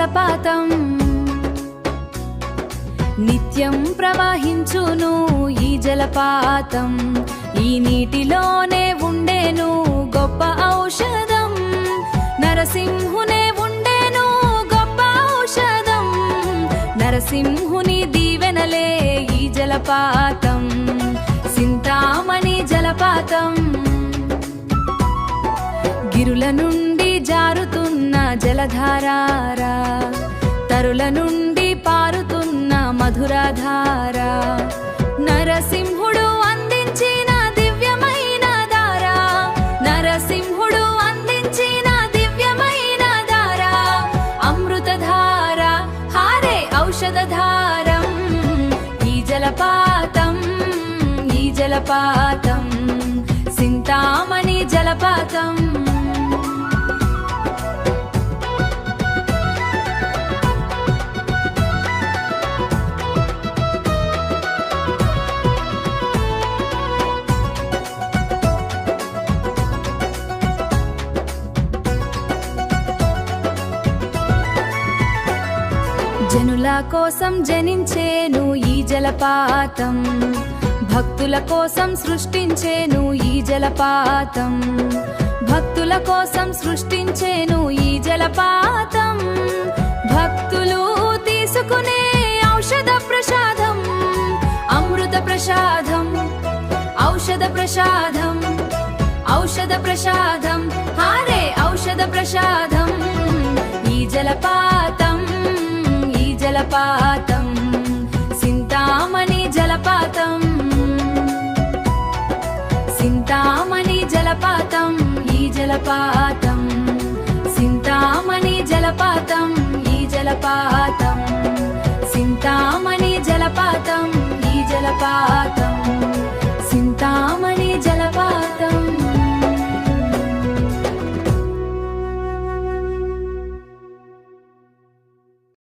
జలపాతం నిత్యం ప్రవహించును ఈ జలపాతం ఈ నీటిలోనే ఉండేను గొప్ప ఔషధం నరసింహునే ఉండేను గొప్ప ఔషధం నరసింహుని దీవెనలే ఈ జలపాతం చింతామణి జలపాతం గిరుల నుండి జారుతున్న జలధారారా తరుల నుండి పారుతున్న మధురధార నరసింహుడు అందించిన దివ్యమైన ధార నరసింహుడు అందించిన దివ్యమైన ధార అమృతధార హారే ఔషధధారం ఈ జలపాతం చింతామణి జలపాతం జనుల కోసం జనించేను ఈ జలపాతం భక్తుల కోసం సృష్టించేను ఈ జలపాతం భక్తుల కోసం సృష్టించేను ఈ జలపాతం భక్తులు తీసుకునే ఔషధ ప్రసాదం అమృత ప్రసాదం ఔషధ ప్రసాదం ఔషధ ప్రసాదం హారే ఔషధ ప్రసాదం ఈ జలపాతం చింతామణి జలపాతం చింతామణి జలపాతం ఈ జలపాతం చింతామణి జలపాతం ఈ జలపాతం